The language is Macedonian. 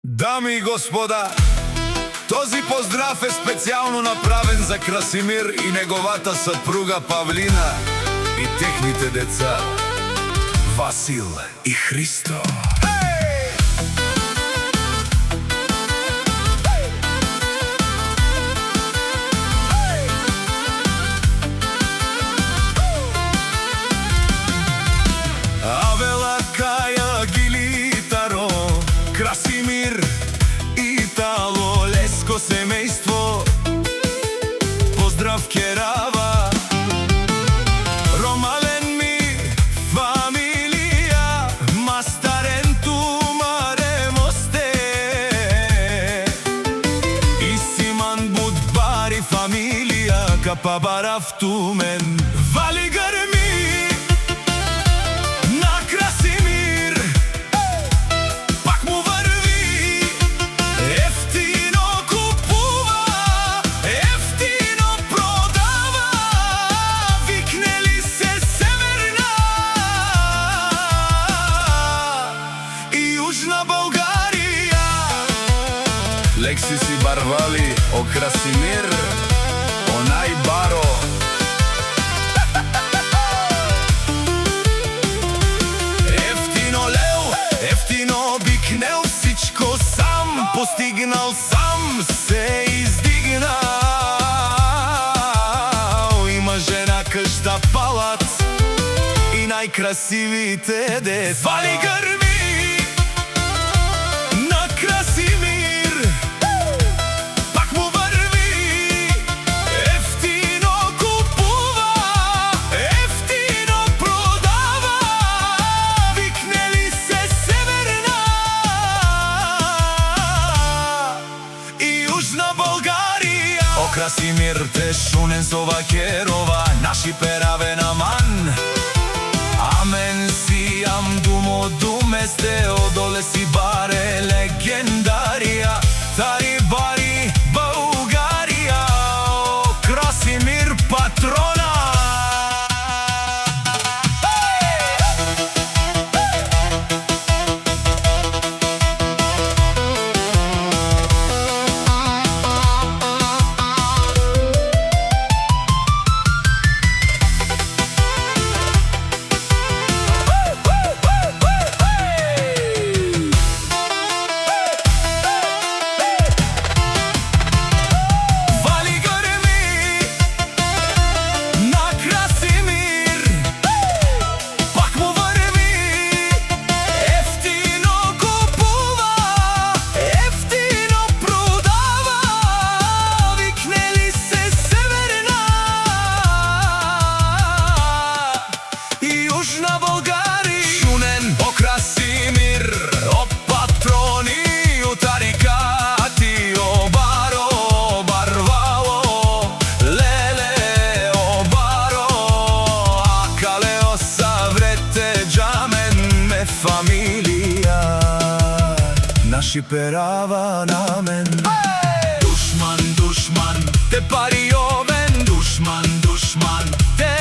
Дами и господа, този поздрав е специално направен за Красимир и неговата съпруга Павлина и техните деца Васил и Христо. Красимир и Тало, леско семейство, поздрав керава. Ромален ми фамилија, мастаренту маремосте. И Симан Будбари фамилија, капабарав тумен. Вали гърми Лекси си барвали, о Красимир, онај баро. Ефтино леу, ефтино бикнел, всичко сам постигнал, сам се издигнал. Има жена, къща, палат и най-красивите деца. Вали гърми на Красимир, Красимир те шунен со вакерова, наши пераве на ман. Амен си ам думо думесте, одоле си баре легендарија, тари бари Българија, о Красимир патрона. Наши перава на мен. Душман, душман, те пари овен. Душман, душман, те